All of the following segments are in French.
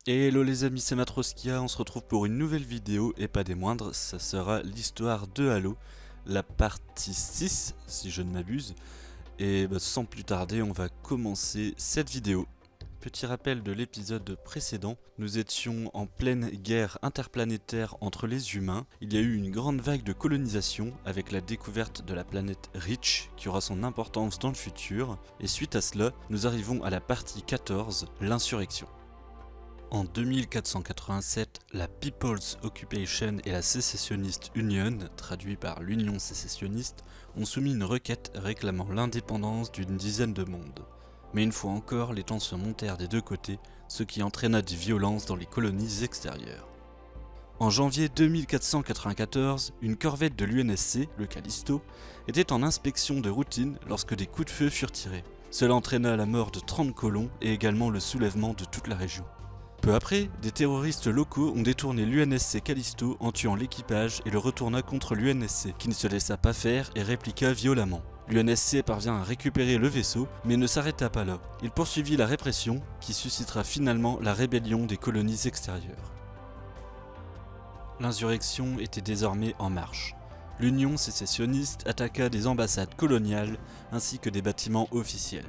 Et hello les amis, c'est Matroskia, on se retrouve pour une nouvelle vidéo et pas des moindres, ça sera l'histoire de Halo, la partie 6 si je ne m'abuse. Et sans plus tarder, on va commencer cette vidéo. Petit rappel de l'épisode précédent, nous étions en pleine guerre interplanétaire entre les humains. Il y a eu une grande vague de colonisation avec la découverte de la planète Reach qui aura son importance dans le futur. Et suite à cela, nous arrivons à la partie 14, l'insurrection. En 2487, la People's Occupation et la Secessionist Union, traduit par l'Union sécessionniste, ont soumis une requête réclamant l'indépendance d'une dizaine de mondes. Mais une fois encore, les tensions montèrent des deux côtés, ce qui entraîna des violences dans les colonies extérieures. En janvier 2494, une corvette de l'UNSC, le Callisto, était en inspection de routine lorsque des coups de feu furent tirés. Cela entraîna la mort de 30 colons et également le soulèvement de toute la région. Peu après, des terroristes locaux ont détourné l'UNSC Callisto en tuant l'équipage et le retourna contre l'UNSC, qui ne se laissa pas faire et répliqua violemment. L'UNSC parvient à récupérer le vaisseau, mais ne s'arrêta pas là. Il poursuivit la répression, qui suscitera finalement la rébellion des colonies extérieures. L'insurrection était désormais en marche. L'Union sécessionniste attaqua des ambassades coloniales ainsi que des bâtiments officiels.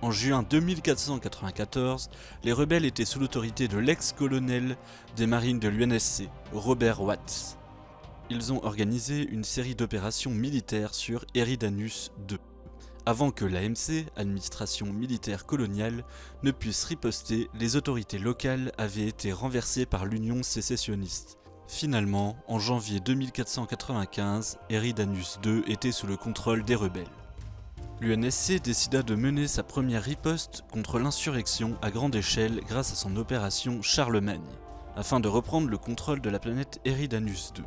En juin 2494, les rebelles étaient sous l'autorité de l'ex-colonel des marines de l'UNSC, Robert Watts. Ils ont organisé une série d'opérations militaires sur Eridanus II, avant que l'AMC, administration militaire coloniale, ne puisse riposter. Les autorités locales avaient été renversées par l'Union sécessionniste. Finalement, en janvier 2495, Eridanus II était sous le contrôle des rebelles. L'UNSC décida de mener sa première riposte contre l'insurrection à grande échelle grâce à son opération Charlemagne, afin de reprendre le contrôle de la planète Eridanus II.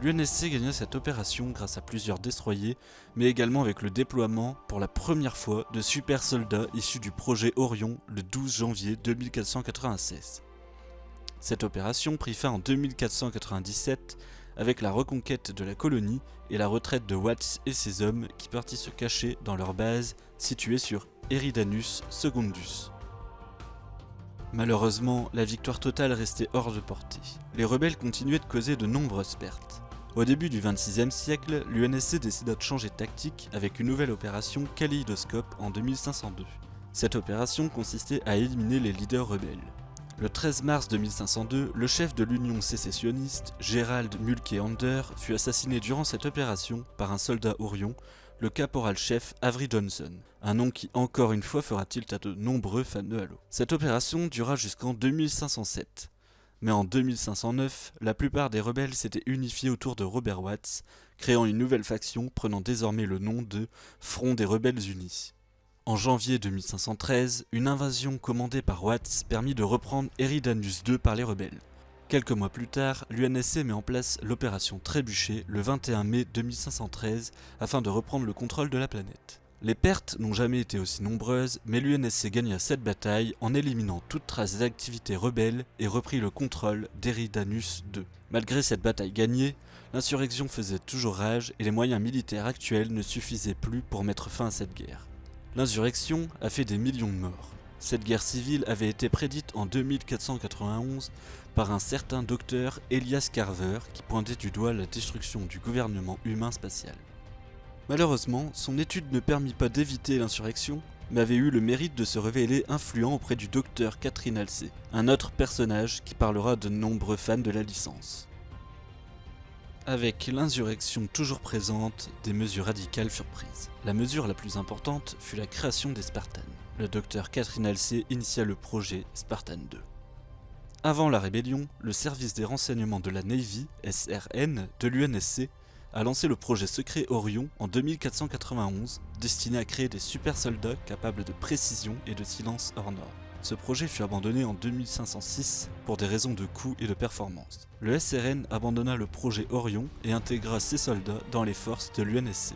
L'UNSC gagna cette opération grâce à plusieurs destroyers, mais également avec le déploiement pour la première fois de super soldats issus du projet Orion le 12 janvier 2496. Cette opération prit fin en 2497 avec la reconquête de la colonie et la retraite de Watts et ses hommes qui partirent se cacher dans leur base située sur Eridanus Secundus. Malheureusement, la victoire totale restait hors de portée. Les rebelles continuaient de causer de nombreuses pertes. Au début du XXIe siècle, l'UNSC décida de changer de tactique avec une nouvelle opération Kaléidoscope en 2502. Cette opération consistait à éliminer les leaders rebelles. Le 13 mars 2502, le chef de l'Union sécessionniste, Gerald Mulcahy fut assassiné durant cette opération par un soldat Orion, le caporal-chef Avery Johnson, un nom qui encore une fois fera tilt à de nombreux fans de Halo. Cette opération dura jusqu'en 2507, mais en 2509, la plupart des rebelles s'étaient unifiés autour de Robert Watts, créant une nouvelle faction prenant désormais le nom de Front des Rebelles Unis. En janvier 2513, une invasion commandée par Watts permit de reprendre Eridanus II par les rebelles. Quelques mois plus tard, l'UNSC met en place l'opération Trébuchet le 21 mai 2513 afin de reprendre le contrôle de la planète. Les pertes n'ont jamais été aussi nombreuses, mais l'UNSC gagna cette bataille en éliminant toute trace d'activité rebelle et reprit le contrôle d'Eridanus II. Malgré cette bataille gagnée, l'insurrection faisait toujours rage et les moyens militaires actuels ne suffisaient plus pour mettre fin à cette guerre. L'insurrection a fait des millions de morts. Cette guerre civile avait été prédite en 2491 par un certain docteur Elias Carver qui pointait du doigt la destruction du gouvernement humain spatial. Malheureusement, son étude ne permit pas d'éviter l'insurrection, mais avait eu le mérite de se révéler influent auprès du docteur Catherine Halsey, un autre personnage qui parlera de nombreux fans de la licence. Avec l'insurrection toujours présente, des mesures radicales furent prises. La mesure la plus importante fut la création des Spartans. Le docteur Catherine Halsey initia le projet Spartan 2. Avant la rébellion, le service des renseignements de la Navy, SRN, de l'UNSC, a lancé le projet secret Orion en 2491, destiné à créer des super soldats capables de précision et de silence hors norme. Ce projet fut abandonné en 2506 pour des raisons de coût et de performance. Le SRN abandonna le projet Orion et intégra ses soldats dans les forces de l'UNSC.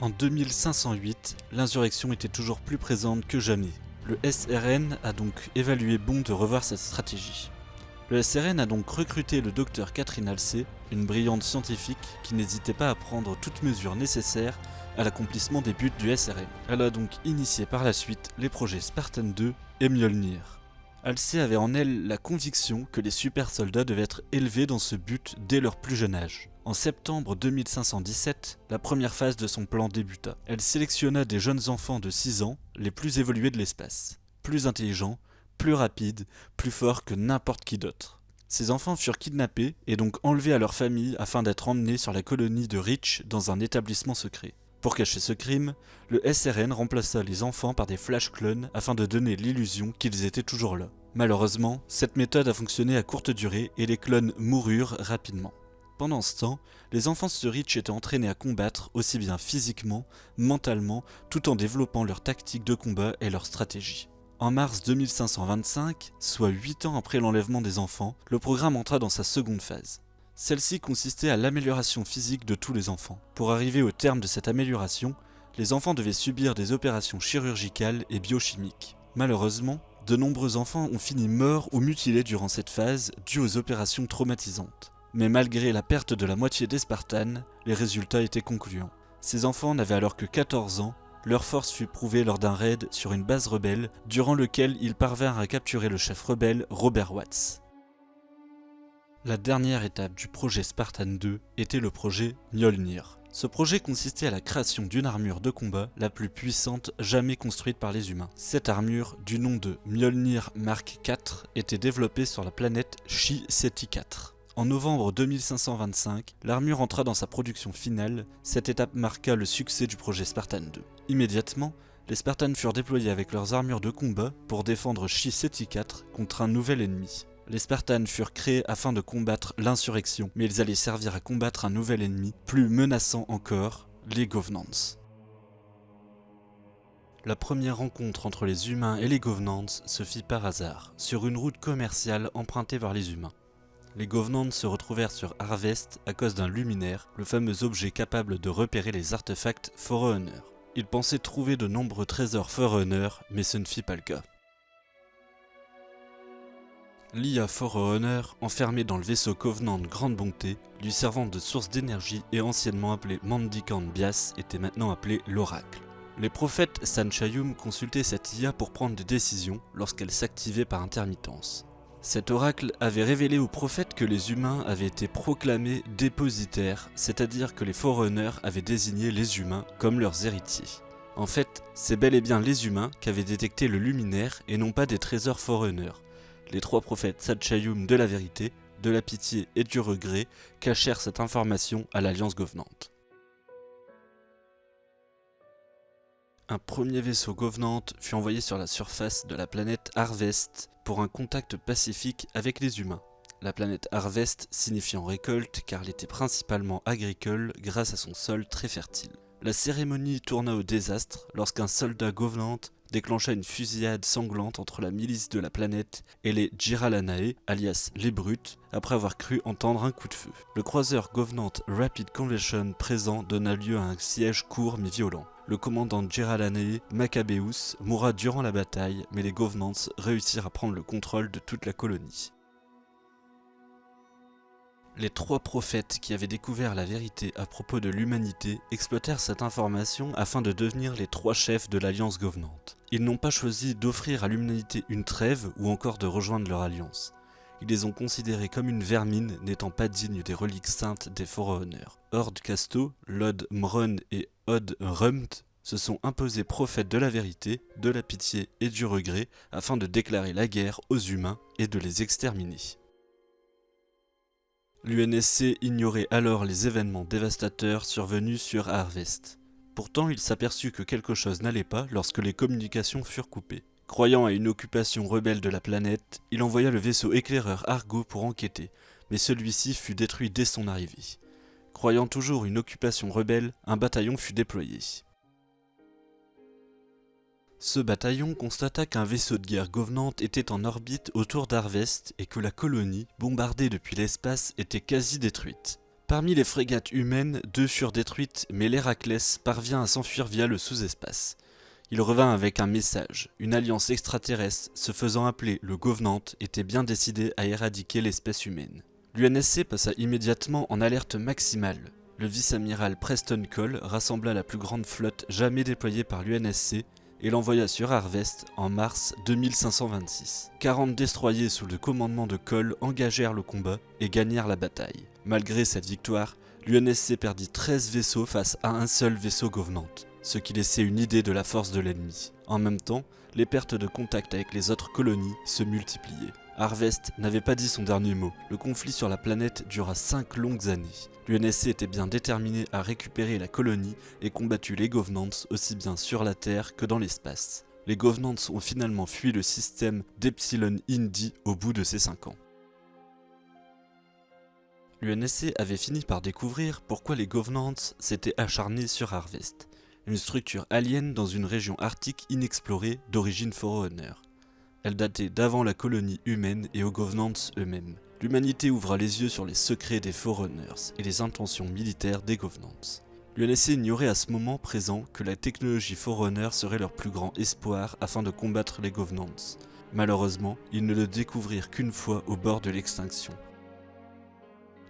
En 2508, l'insurrection était toujours plus présente que jamais. Le SRN a donc évalué bon de revoir cette stratégie. Le SRN a donc recruté le docteur Catherine Halsey, une brillante scientifique qui n'hésitait pas à prendre toutes mesures nécessaires à l'accomplissement des buts du SRN. Elle a donc initié par la suite les projets Spartan 2 et Mjolnir. Halsey avait en elle la conviction que les super soldats devaient être élevés dans ce but dès leur plus jeune âge. En septembre 2517, la première phase de son plan débuta. Elle sélectionna des jeunes enfants de 6 ans, les plus évolués de l'espace. Plus intelligents, plus rapides, plus forts que n'importe qui d'autre. Ces enfants furent kidnappés et donc enlevés à leur famille afin d'être emmenés sur la colonie de Reach dans un établissement secret. Pour cacher ce crime, le SRN remplaça les enfants par des flash clones afin de donner l'illusion qu'ils étaient toujours là. Malheureusement, cette méthode a fonctionné à courte durée et les clones moururent rapidement. Pendant ce temps, les enfants de Reach étaient entraînés à combattre aussi bien physiquement, mentalement, tout en développant leurs tactiques de combat et leur stratégie. En mars 2525, soit 8 ans après l'enlèvement des enfants, le programme entra dans sa seconde phase. Celle-ci consistait à l'amélioration physique de tous les enfants. Pour arriver au terme de cette amélioration, les enfants devaient subir des opérations chirurgicales et biochimiques. Malheureusement, de nombreux enfants ont fini morts ou mutilés durant cette phase due aux opérations traumatisantes. Mais malgré la perte de la moitié des Spartans, les résultats étaient concluants. Ces enfants n'avaient alors que 14 ans, leur force fut prouvée lors d'un raid sur une base rebelle, durant lequel ils parvinrent à capturer le chef rebelle Robert Watts. La dernière étape du projet Spartan 2 était le projet Mjolnir. Ce projet consistait à la création d'une armure de combat la plus puissante jamais construite par les humains. Cette armure, du nom de Mjolnir Mark IV, était développée sur la planète Shi-Seti 4. En novembre 2525, l'armure entra dans sa production finale. Cette étape marqua le succès du projet Spartan 2. Immédiatement, les Spartans furent déployés avec leurs armures de combat pour défendre Shi-Seti 4 contre un nouvel ennemi. Les Spartans furent créés afin de combattre l'insurrection, mais ils allaient servir à combattre un nouvel ennemi, plus menaçant encore, les Govenants. La première rencontre entre les humains et les Govenants se fit par hasard, sur une route commerciale empruntée par les humains. Les Govenants se retrouvèrent sur Harvest à cause d'un luminaire, le fameux objet capable de repérer les artefacts Forerunner. Ils pensaient trouver de nombreux trésors Forerunner, mais ce ne fit pas le cas. L'IA Forerunner, enfermée dans le vaisseau Covenant Grande Bonté, lui servant de source d'énergie et anciennement appelé Mandikant Bias, était maintenant appelé l'Oracle. Les prophètes Sanchayum consultaient cette IA pour prendre des décisions lorsqu'elle s'activait par intermittence. Cet oracle avait révélé aux prophètes que les humains avaient été proclamés dépositaires, c'est-à-dire que les Forerunners avaient désigné les humains comme leurs héritiers. En fait, c'est bel et bien les humains qui avaient détecté le luminaire et non pas des trésors Forerunners. Les trois prophètes Sanchayum de la vérité, de la pitié et du regret cachèrent cette information à l'Alliance Govenant. Un premier vaisseau Govenant fut envoyé sur la surface de la planète Harvest pour un contact pacifique avec les humains. La planète Harvest signifiant récolte car elle était principalement agricole grâce à son sol très fertile. La cérémonie tourna au désastre lorsqu'un soldat Govenant déclencha une fusillade sanglante entre la milice de la planète et les Jiralanae, alias les Brutes, après avoir cru entendre un coup de feu. Le croiseur Govenant Rapid Conversion présent donna lieu à un siège court mais violent. Le commandant Jiralanae, Maccabeus, mourra durant la bataille, mais les Govenants réussirent à prendre le contrôle de toute la colonie. Les trois prophètes qui avaient découvert la vérité à propos de l'humanité exploitèrent cette information afin de devenir les trois chefs de l'Alliance Govenant. Ils n'ont pas choisi d'offrir à l'humanité une trêve ou encore de rejoindre leur alliance. Ils les ont considérés comme une vermine n'étant pas digne des reliques saintes des Forerunners. Hord Casto, Lod Mrun et Od Rumt se sont imposés prophètes de la vérité, de la pitié et du regret afin de déclarer la guerre aux humains et de les exterminer. L'UNSC ignorait alors les événements dévastateurs survenus sur Harvest. Pourtant, il s'aperçut que quelque chose n'allait pas lorsque les communications furent coupées. Croyant à une occupation rebelle de la planète, il envoya le vaisseau éclaireur Argo pour enquêter, mais celui-ci fut détruit dès son arrivée. Croyant toujours une occupation rebelle, un bataillon fut déployé. Ce bataillon constata qu'un vaisseau de guerre Govenant était en orbite autour d'Harvest et que la colonie, bombardée depuis l'espace, était quasi détruite. Parmi les frégates humaines, 2 furent détruites, mais l'Héraclès parvint à s'enfuir via le sous-espace. Il revint avec un message. Une alliance extraterrestre, se faisant appeler le Govenant, était bien décidée à éradiquer l'espèce humaine. L'UNSC passa immédiatement en alerte maximale. Le vice-amiral Preston Cole rassembla la plus grande flotte jamais déployée par l'UNSC et l'envoya sur Harvest en mars 2526. 40 destroyers sous le commandement de Cole engagèrent le combat et gagnèrent la bataille. Malgré cette victoire, l'UNSC perdit 13 vaisseaux face à un seul vaisseau Covenant, ce qui laissait une idée de la force de l'ennemi. En même temps, les pertes de contact avec les autres colonies se multipliaient. Harvest n'avait pas dit son dernier mot. Le conflit sur la planète dura 5 longues années. L'UNSC était bien déterminé à récupérer la colonie et combattu les Covenants aussi bien sur la Terre que dans l'espace. Les Covenants ont finalement fui le système d'Epsilon Indi au bout de ces 5 ans. L'UNSC avait fini par découvrir pourquoi les Covenants s'étaient acharnés sur Harvest, une structure alien dans une région arctique inexplorée d'origine Forerunner. Elle datait d'avant la colonie humaine et aux Covenants eux-mêmes. L'humanité ouvra les yeux sur les secrets des Forerunners et les intentions militaires des Covenants. L'UNSC ignorait à ce moment présent que la technologie Forerunner serait leur plus grand espoir afin de combattre les Covenants. Malheureusement, ils ne le découvrirent qu'une fois au bord de l'extinction.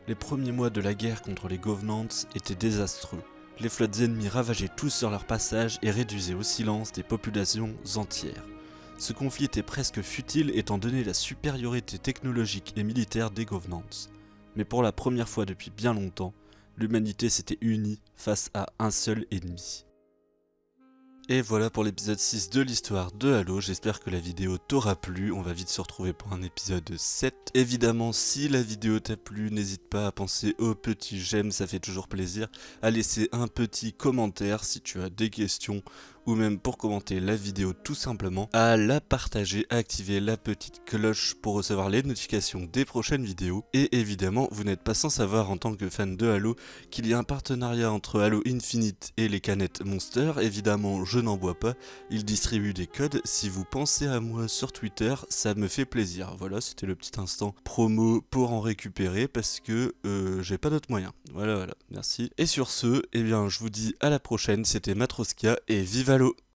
Les premiers mois de la guerre contre les Covenants étaient désastreux. Les flottes ennemies ravageaient tous sur leur passage et réduisaient au silence des populations entières. Ce conflit était presque futile étant donné la supériorité technologique et militaire des Covenants. Mais pour la première fois depuis bien longtemps, l'humanité s'était unie face à un seul ennemi. Et voilà pour l'épisode 6 de l'histoire de Halo, j'espère que la vidéo t'aura plu, on va vite se retrouver pour un épisode 7. Évidemment, si la vidéo t'a plu, n'hésite pas à penser au petit j'aime, ça fait toujours plaisir, à laisser un petit commentaire si tu as des questions, ou même pour commenter la vidéo tout simplement, à la partager, à activer la petite cloche pour recevoir les notifications des prochaines vidéos. Et évidemment, vous n'êtes pas sans savoir en tant que fan de Halo qu'il y a un partenariat entre Halo Infinite et les canettes Monster. Évidemment, je n'en bois pas, ils distribuent des codes. Si vous pensez à moi sur Twitter, ça me fait plaisir. Voilà, c'était le petit instant promo pour en récupérer parce que j'ai pas d'autre moyen. Voilà, merci. Et sur ce, eh bien, je vous dis à la prochaine, c'était Matroskia et vive Halo!